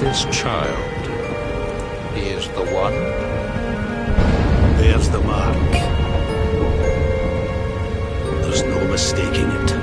This child, he is the one? There's the mark. There's no mistaking it.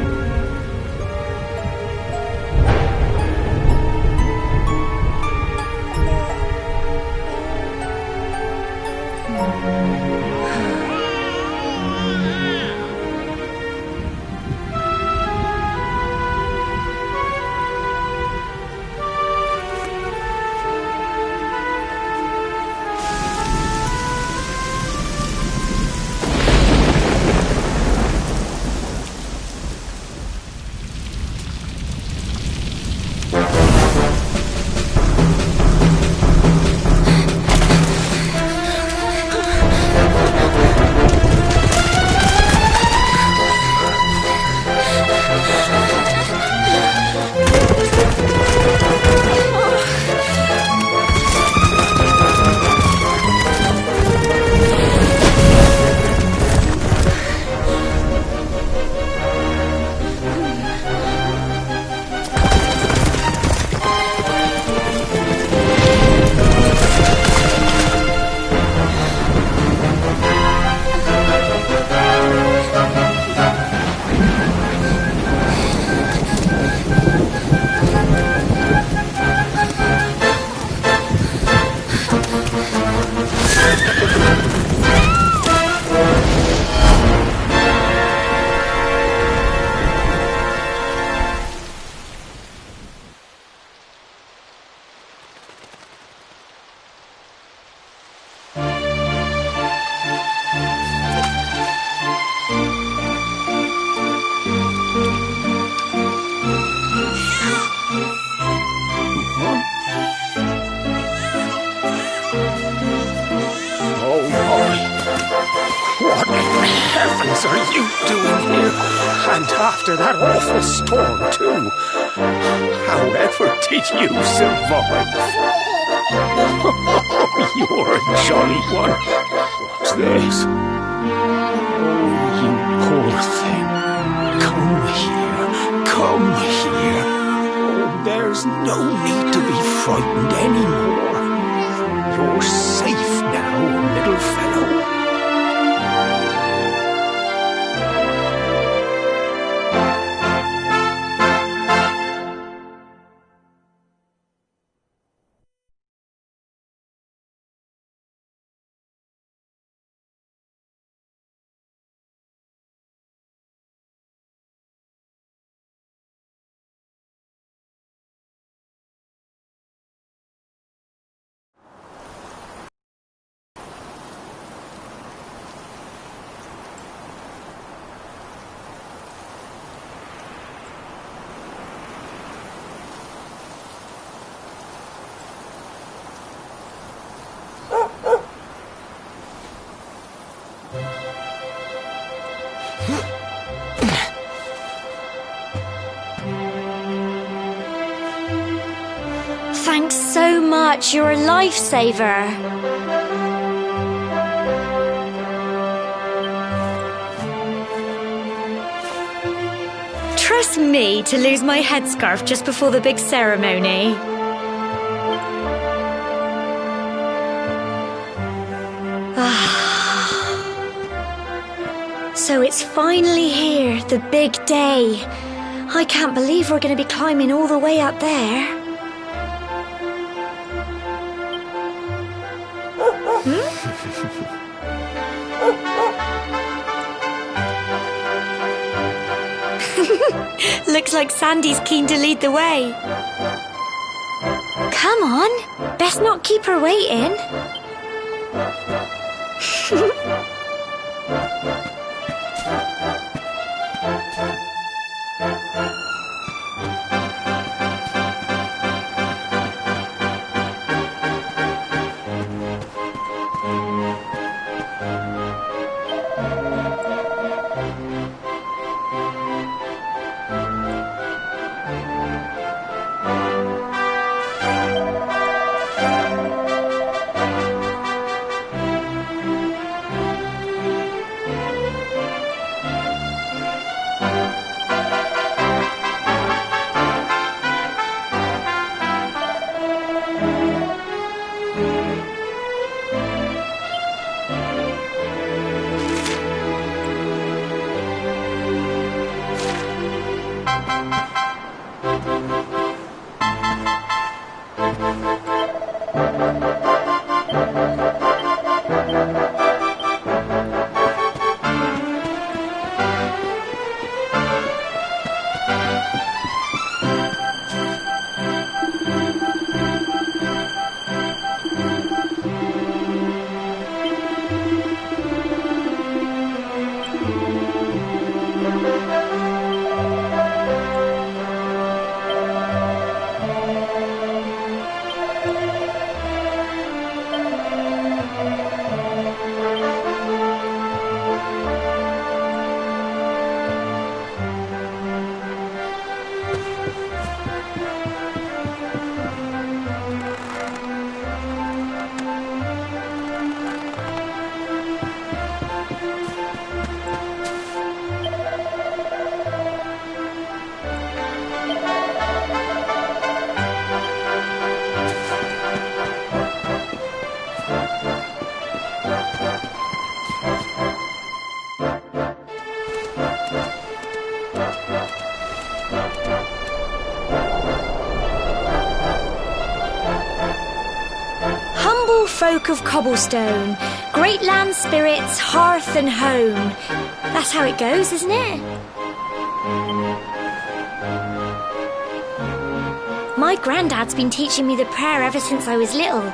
What in heavens are you doing here? And after that awful storm, too. However did you survive? You're a jolly one. What's this? Oh, you poor thing. Come here. Come here. Oh, there's no need to be frightened anymore. You're safe now, little fellow. Thanks so much, you're a lifesaver. Trust me to lose my headscarf just before the big ceremony. So it's finally here, the big day. I can't believe we're going to be climbing all the way up there. Looks like Sandy's keen to lead the way. Come on, best not keep her waiting. folk of cobblestone, great land spirits, hearth and home. That's how it goes, isn't it? My granddad's been teaching me the prayer ever since I was little.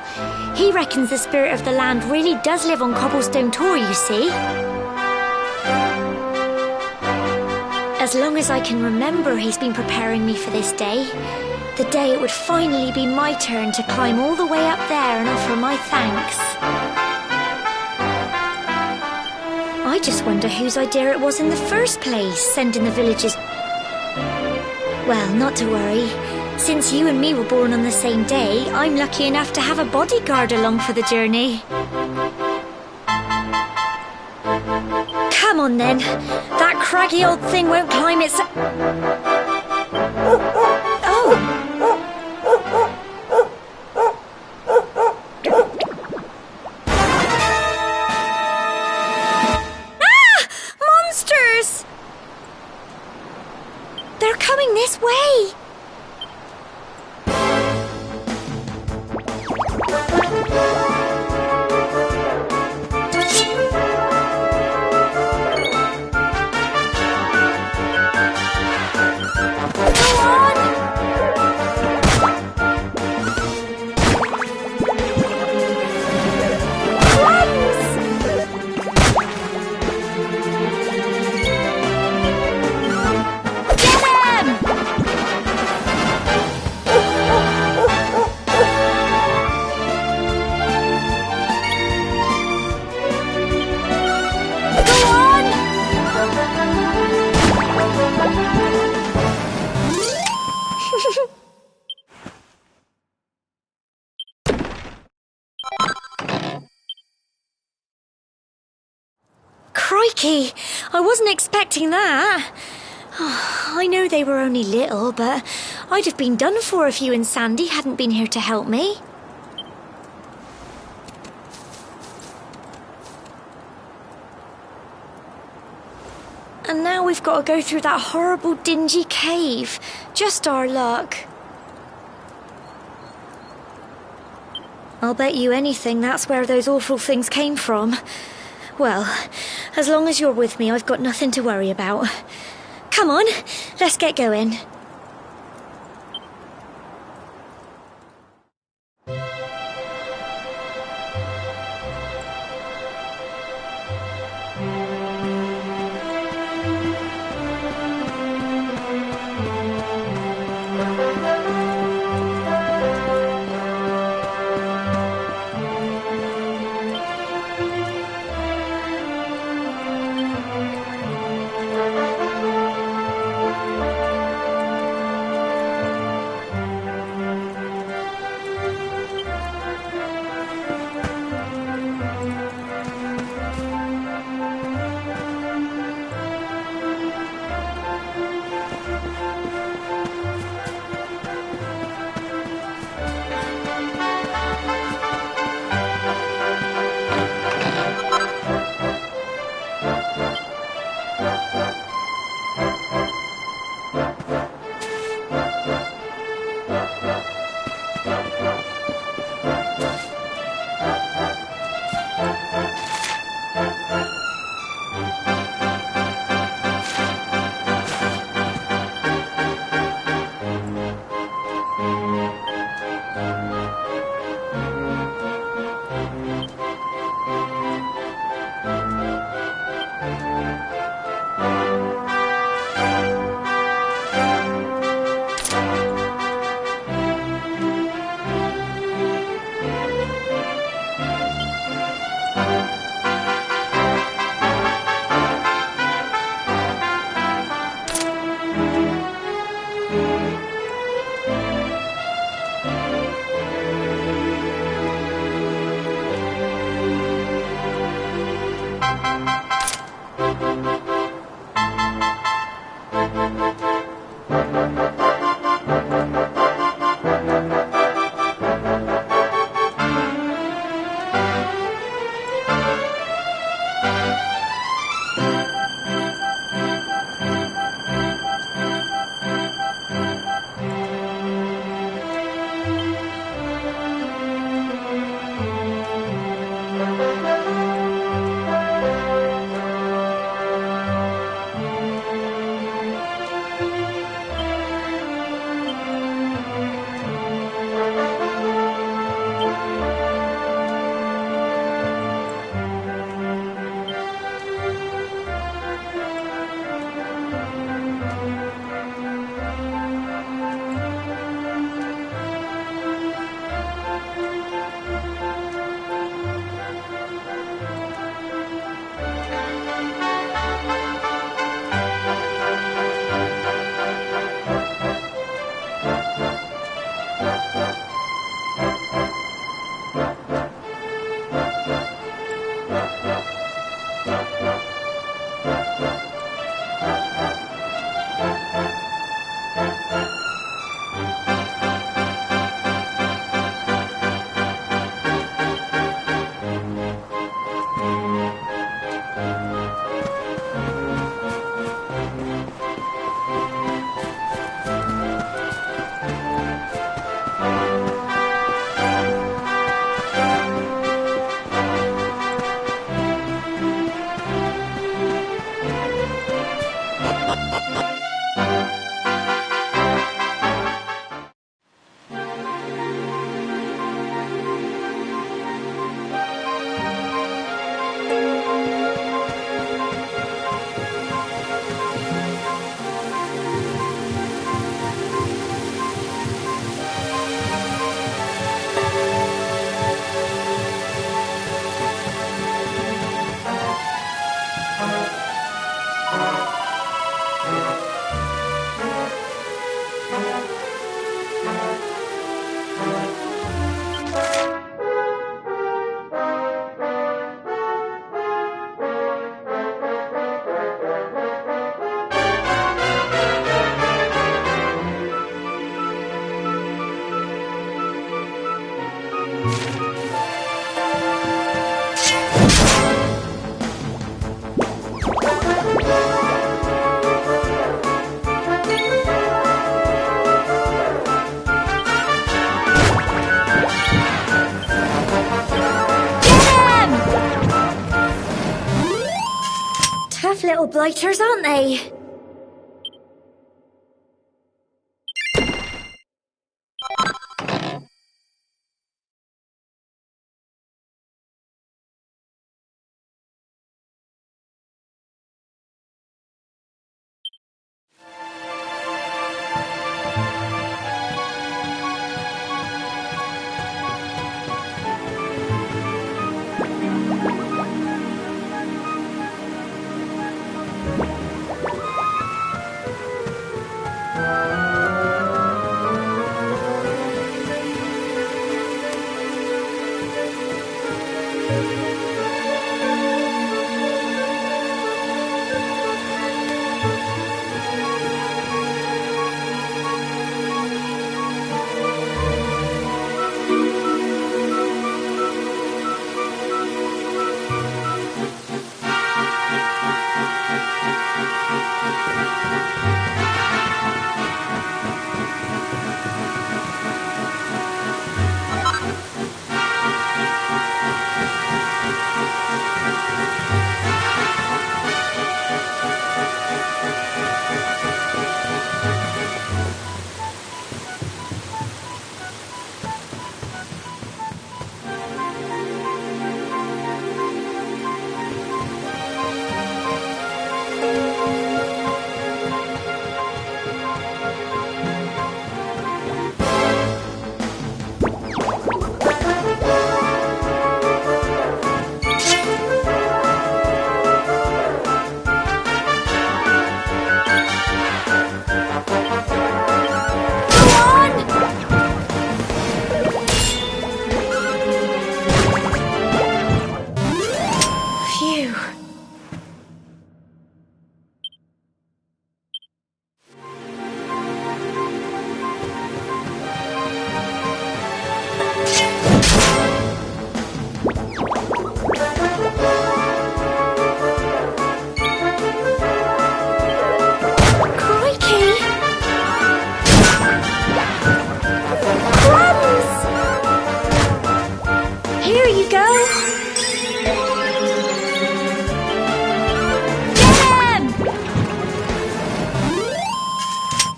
He reckons the spirit of the land really does live on Cobblestone Tor, you see. As long as I can remember, he's been preparing me for this day. The day it would finally be my turn to climb all the way up there and offer my thanks. I just wonder whose idea it was in the first place, sending the villagers... Well, not to worry. Since you and me were born on the same day, I'm lucky enough to have a bodyguard along for the journey. Come on then. That craggy old thing won't climb its... Oh! Ah! Monsters! They're coming this way! Crikey, I wasn't expecting that. Oh, I know they were only little, but I'd have been done for if you and Sandy hadn't been here to help me. And now we've got to go through that horrible dingy cave. Just our luck. I'll bet you anything that's where those awful things came from. Well, as long as you're with me, I've got nothing to worry about. Come on, let's get going. Tough little blighters, aren't they?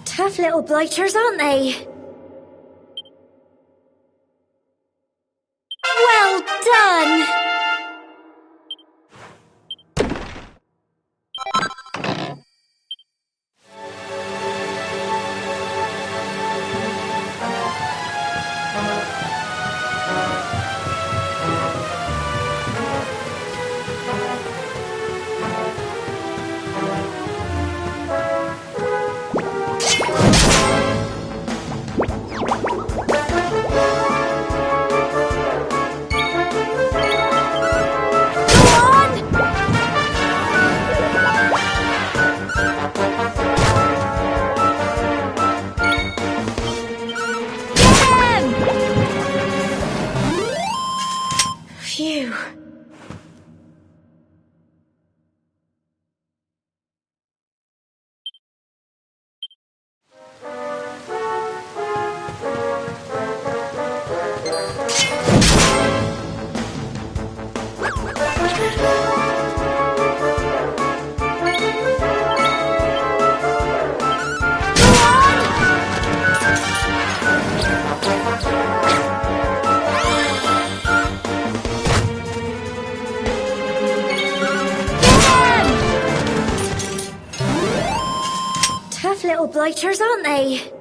Tough little blighters, aren't they? Well done! Phew. Tough little blighters, aren't they?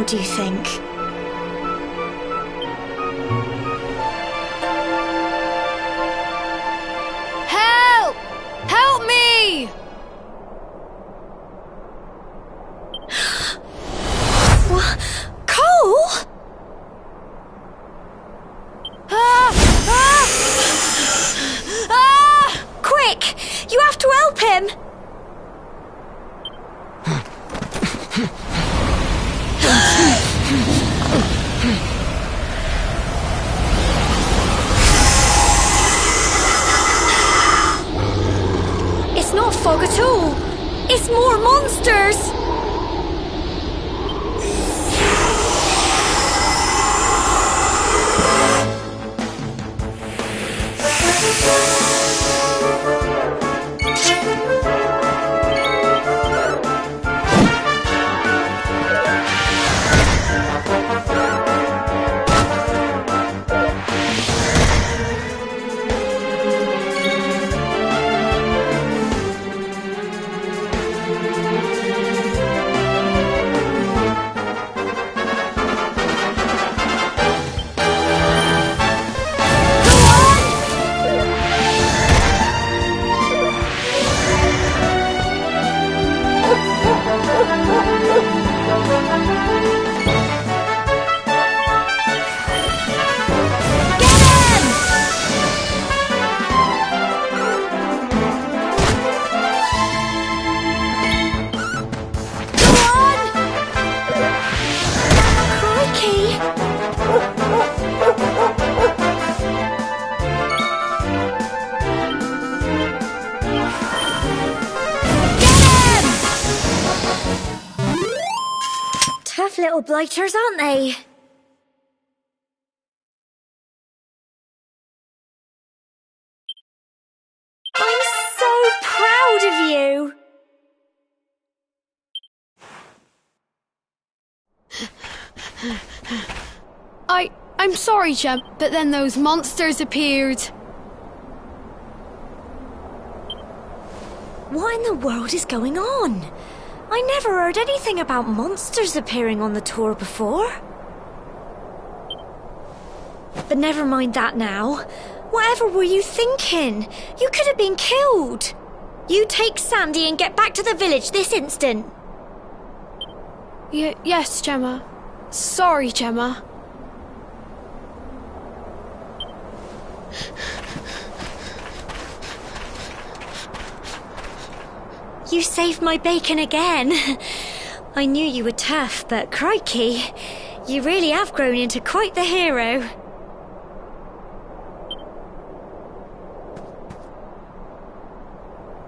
What do you think? Help! Help me! What? Cole? Quick! You have to help him! It's not fog at all. It's more monsters! Tough little blighters, aren't they? I'm so proud of you! I'm sorry, Jem, but then those monsters appeared. What in the world is going on? I never heard anything about monsters appearing on the tour before. But never mind that now. Whatever were you thinking? You could have been killed. You take Sandy and get back to the village this instant. Yes, Gemma. Sorry, Gemma. You saved my bacon again. I knew you were tough, but crikey, you really have grown into quite the hero.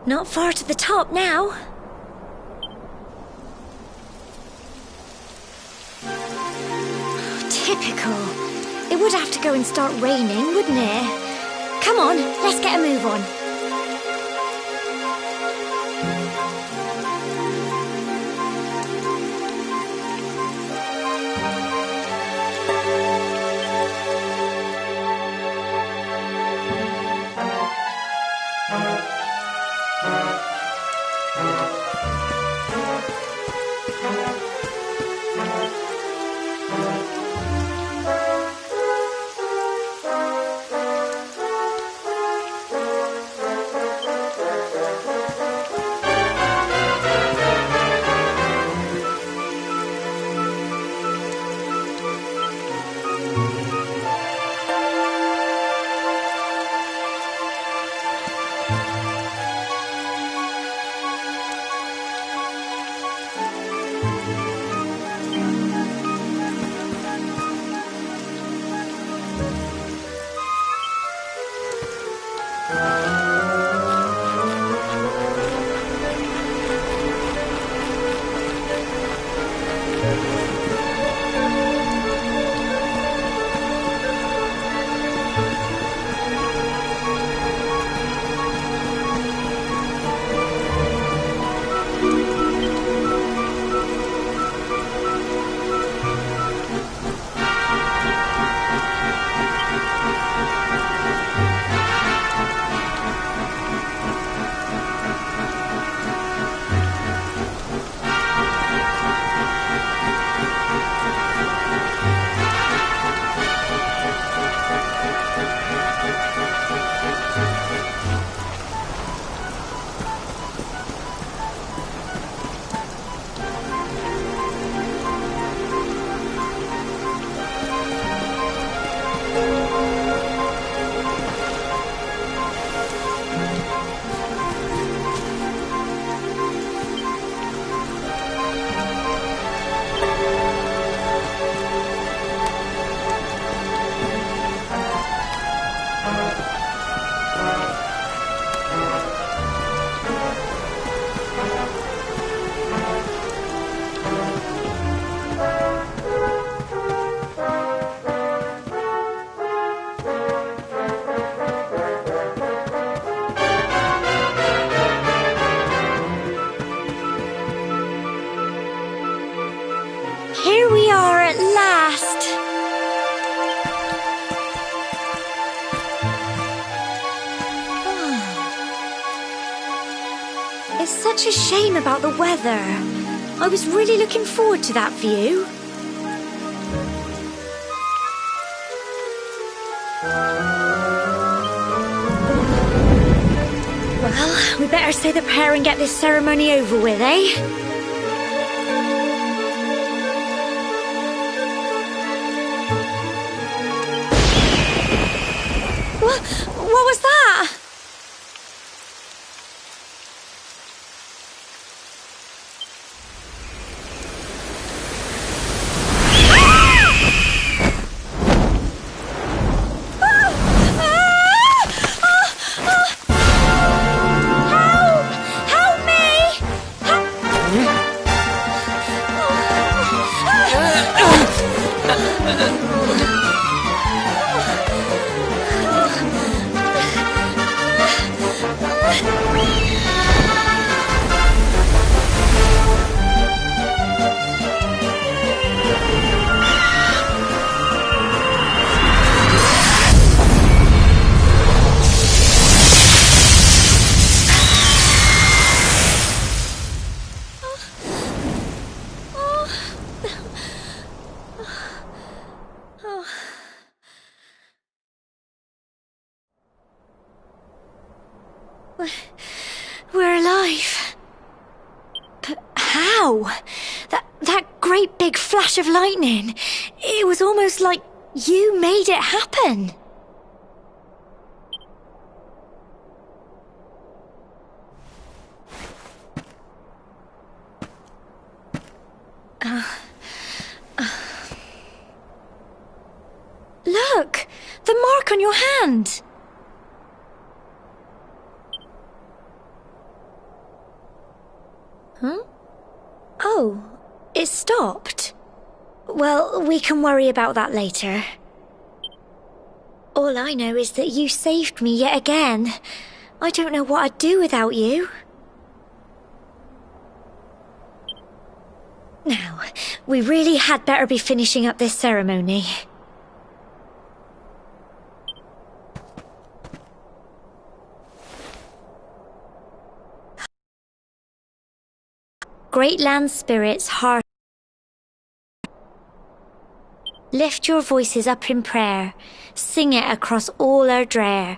Not far to the top now. Typical. It would have to go and start raining, wouldn't it? Come on, let's get a move on. such a shame about the weather. I was really looking forward to that view. Well, we better say the prayer and get this ceremony over with, eh? What was that? We're alive. But how? That great big flash of lightning. It was almost like you made it happen. Look! The mark on your hand! Huh? Oh, it stopped. Well, we can worry about that later. All I know is that you saved me yet again. I don't know what I'd do without you. Now, we really had better be finishing up this ceremony. Great land spirits, heart. Lift your voices up in prayer. Sing it across all our drear.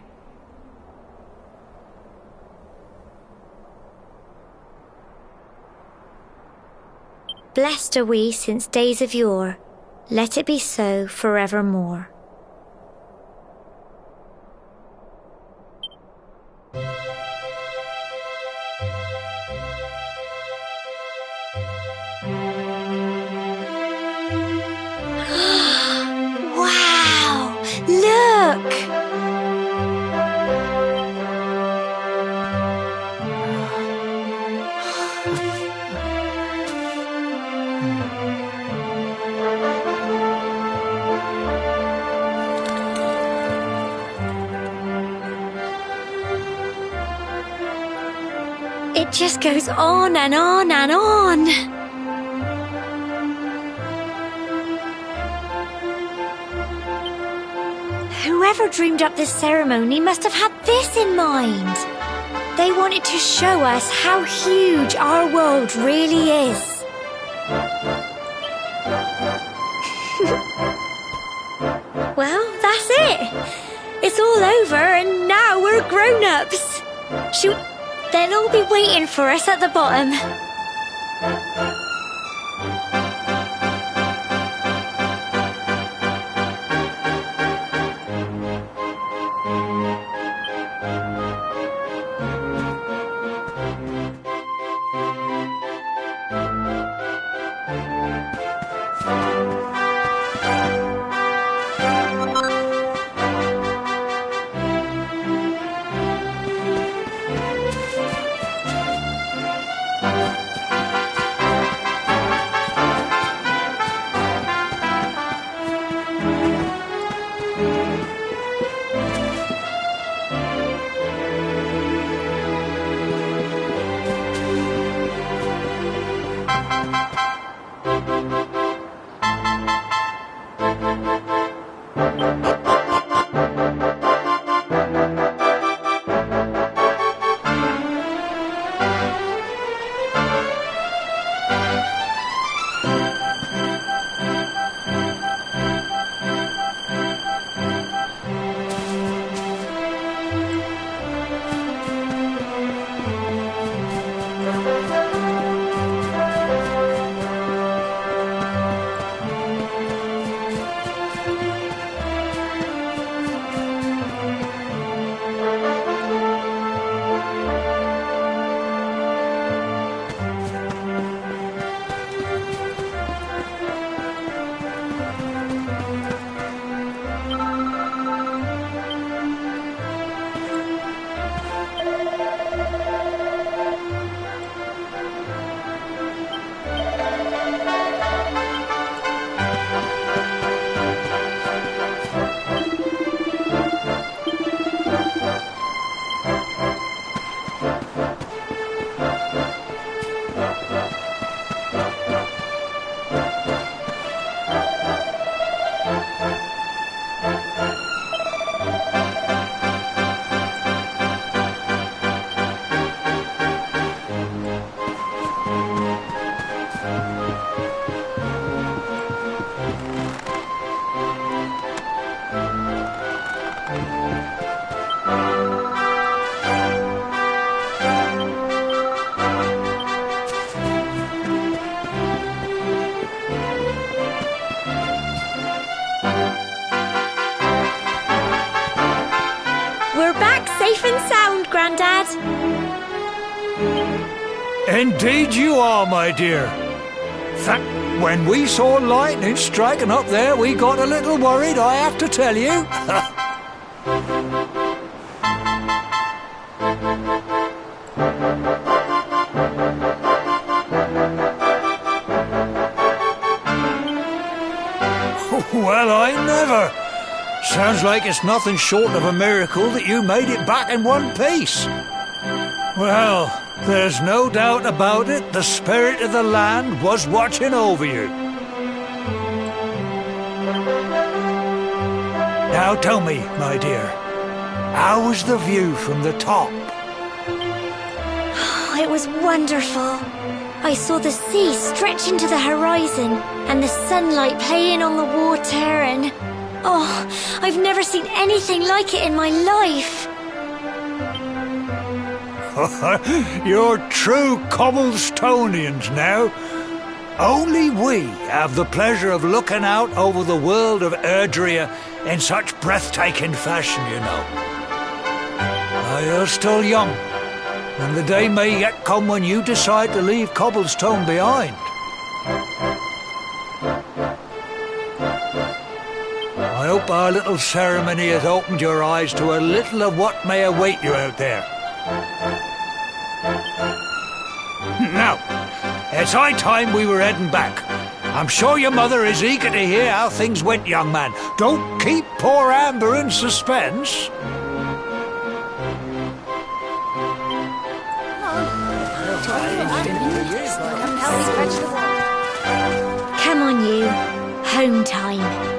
Blessed are we since days of yore. Let it be so forevermore. Wow! Look! It just goes on and on and on. Whoever dreamed up this ceremony must have had this in mind. They wanted to show us how huge our world really is. Well, that's it. It's all over and now we're grown-ups. Shoot, they'll all be waiting for us at the bottom. safe and sound, Grandad. Indeed you are, my dear. When we saw lightning striking up there, we got a little worried, I have to tell you. Well, I never. Sounds like it's nothing short of a miracle that you made it back in one piece. Well, there's no doubt about it, the spirit of the land was watching over you. Now tell me, my dear, how was the view from the top? It was wonderful. I saw the sea stretch into the horizon and the sunlight playing on the water and... Oh, I've never seen anything like it in my life. You're true Cobblestonians now. Only we have the pleasure of looking out over the world of Erdrea in such breathtaking fashion, you know. You're still young, and the day may yet come when you decide to leave Cobblestone behind. I hope our little ceremony has opened your eyes to a little of what may await you out there. Now, it's high time we were heading back. I'm sure your mother is eager to hear how things went, young man. Don't keep poor Amber in suspense. Come on, you. Home time.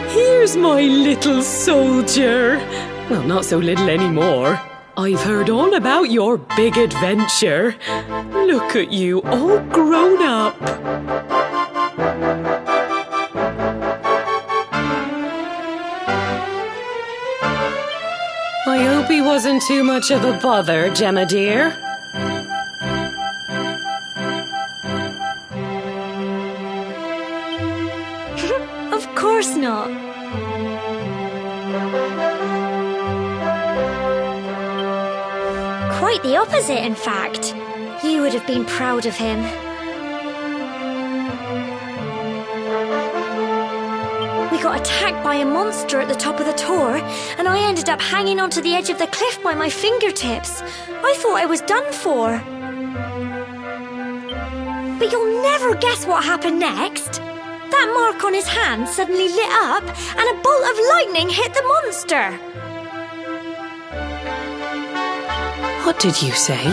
Here's my little soldier. Well, not so little anymore. I've heard all about your big adventure. Look at you, all grown up. I hope he wasn't too much of a bother, Gemma dear. Of course not. Quite the opposite, in fact. You would have been proud of him. We got attacked by a monster at the top of the tor, and I ended up hanging onto the edge of the cliff by my fingertips. I thought I was done for. But you'll never guess what happened next. That mark on his hand suddenly lit up, and a bolt of lightning hit the monster. What did you say?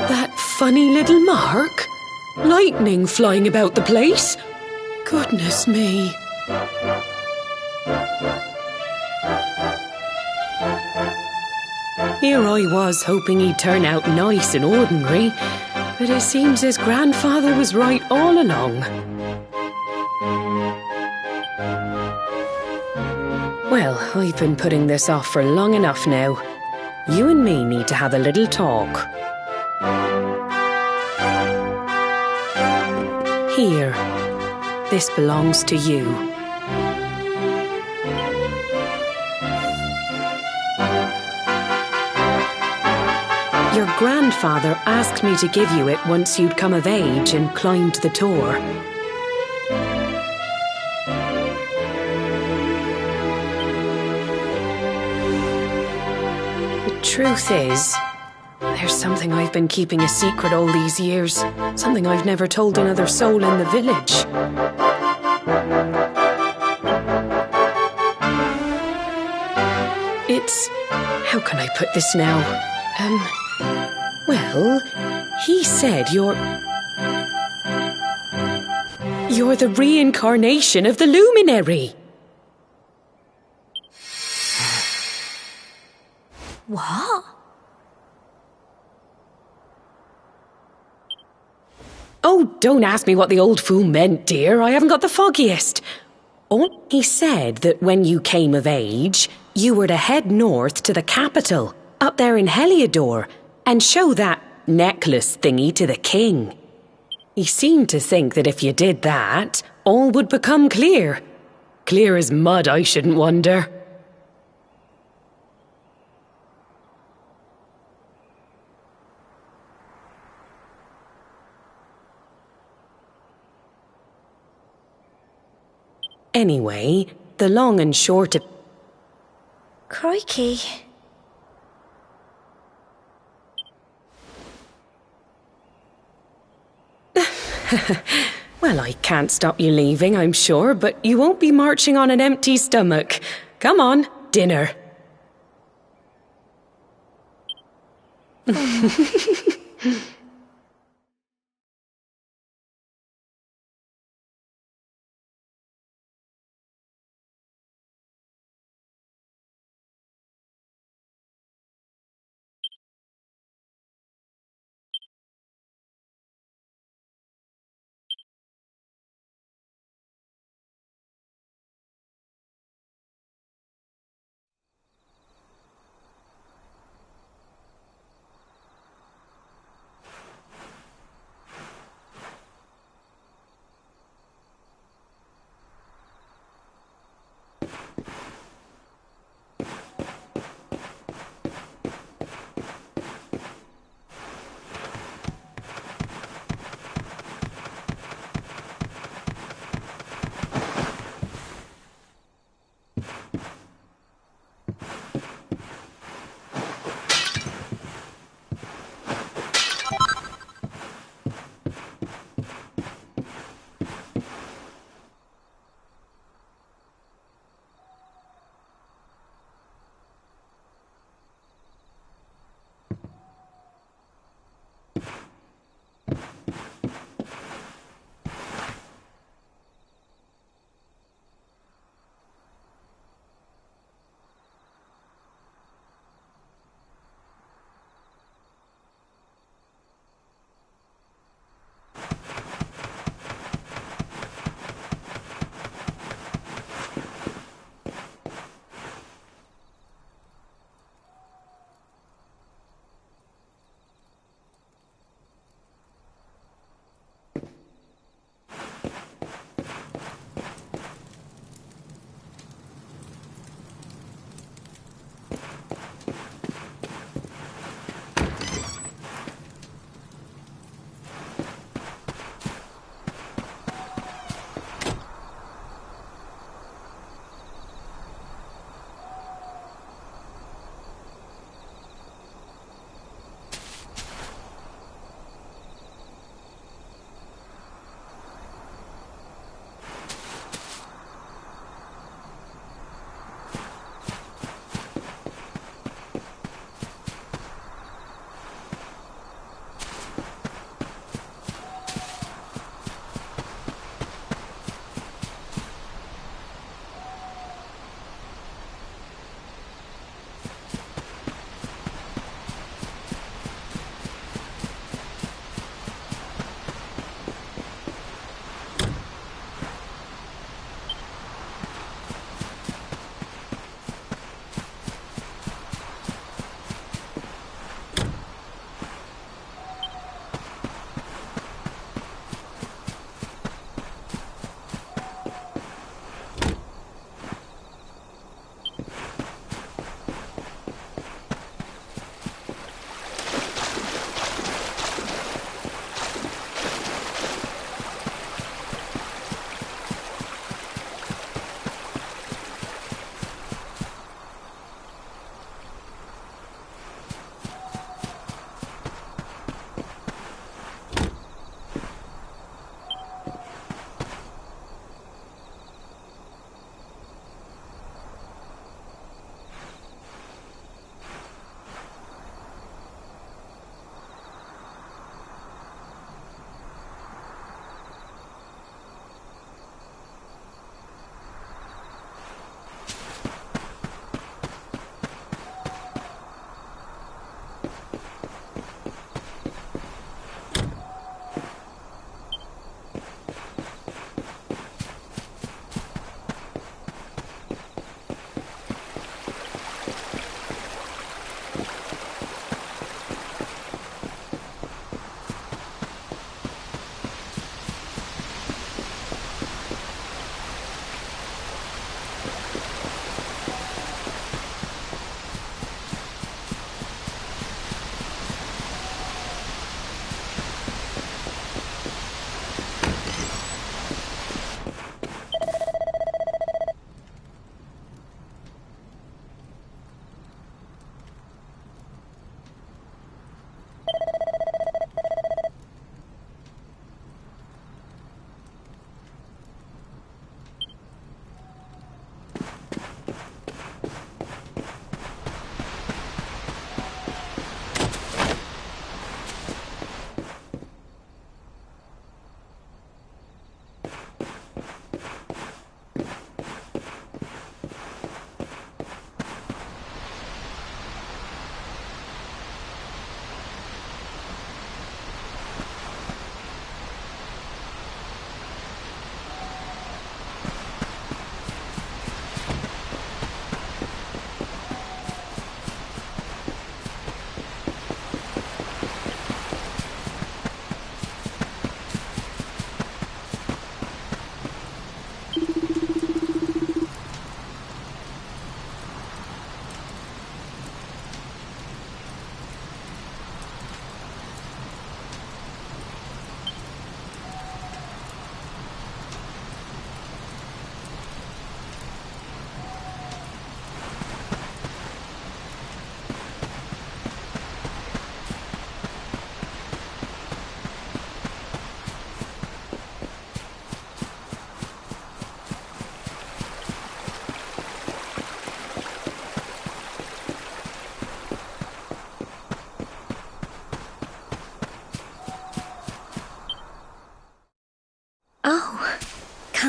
That funny little mark? Lightning flying about the place? Goodness me. Here I was hoping he'd turn out nice and ordinary, but it seems his grandfather was right all along. Well, I've been putting this off for long enough now. You and me need to have a little talk. Here, this belongs to you. Your grandfather asked me to give you it once you'd come of age and climbed the tor. The truth is, there's something I've been keeping a secret all these years. Something I've never told another soul in the village. It's... how can I put this now? Well, he said you're the reincarnation of the luminary. What? Oh, don't ask me what the old fool meant, dear. I haven't got the foggiest. All he said that when you came of age, you were to head north to the capital, up there in Heliodor, and show that necklace thingy to the king. He seemed to think that if you did that, all would become clear. Clear as mud, I shouldn't wonder. Anyway, the long and short of... Crikey. Well, I can't stop you leaving, I'm sure, but you won't be marching on an empty stomach. Come on, dinner.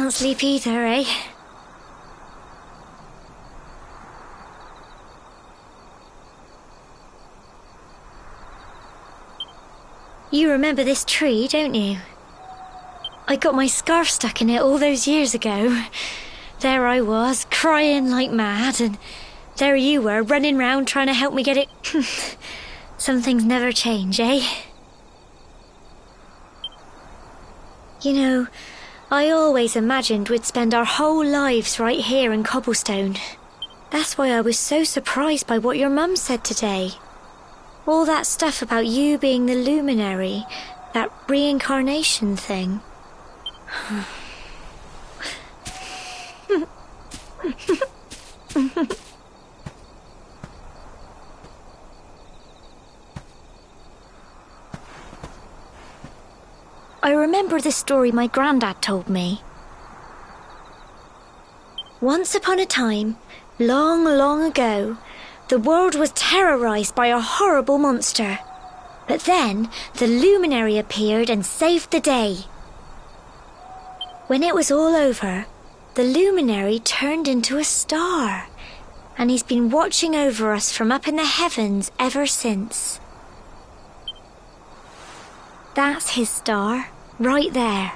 can't sleep either, eh? You remember this tree, don't you? I got my scarf stuck in it all those years ago. There I was, crying like mad, and there you were, running round trying to help me get it... Some things never change, eh? You know, I always imagined we'd spend our whole lives right here in Cobblestone. That's why I was so surprised by what your mum said today. All that stuff about you being the luminary, that reincarnation thing. I remember the story my granddad told me. Once upon a time, long, long ago, the world was terrorized by a horrible monster. But then, the luminary appeared and saved the day. When it was all over, the luminary turned into a star, and he's been watching over us from up in the heavens ever since. That's his star, right there.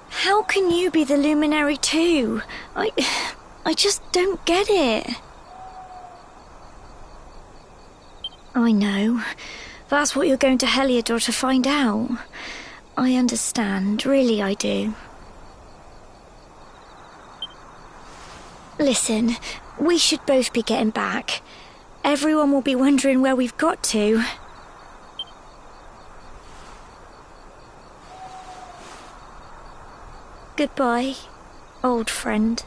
How can you be the luminary too? I just don't get it. I know. That's what you're going to Heliodor to find out. I understand, really I do. Listen, we should both be getting back. Everyone will be wondering where we've got to. Goodbye, old friend.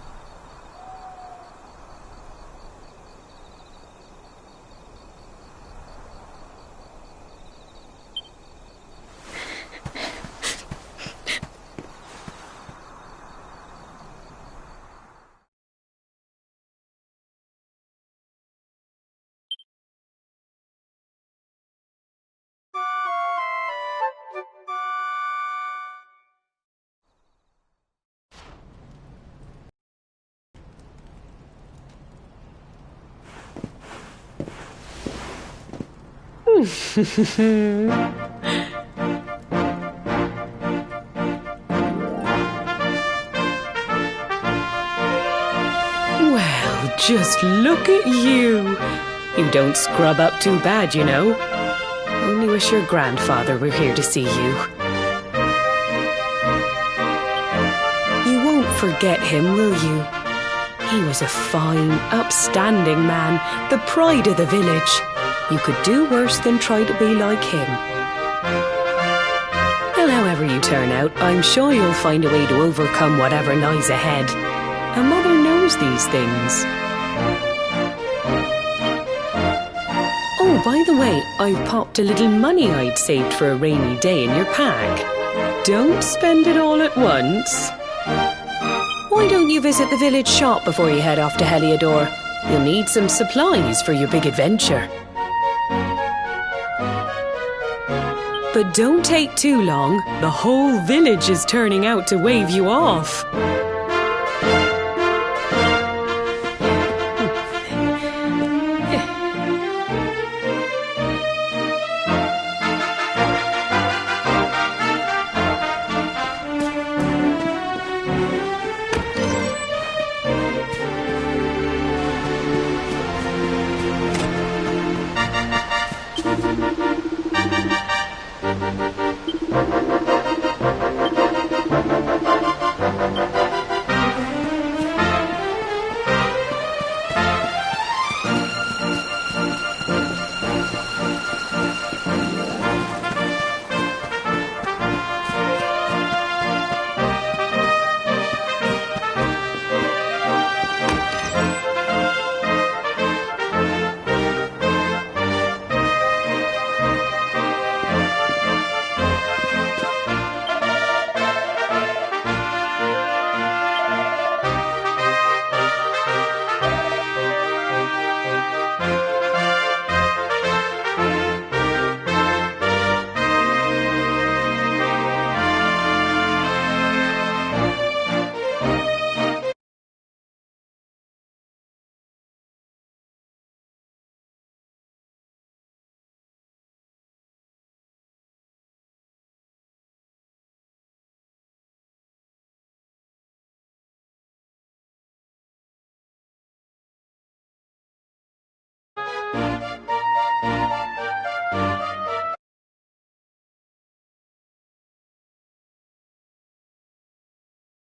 Well, just look at you. You don't scrub up too bad, you know. Only wish your grandfather were here to see you. You won't forget him, will you? He was a fine, upstanding man, the pride of the village. You could do worse than try to be like him. Well, however you turn out, I'm sure you'll find a way to overcome whatever lies ahead. A mother knows these things. Oh, by the way, I've popped a little money I'd saved for a rainy day in your pack. Don't spend it all at once. Why don't you visit the village shop before you head off to Heliodor? You'll need some supplies for your big adventure. But don't take too long. The whole village is turning out to wave you off.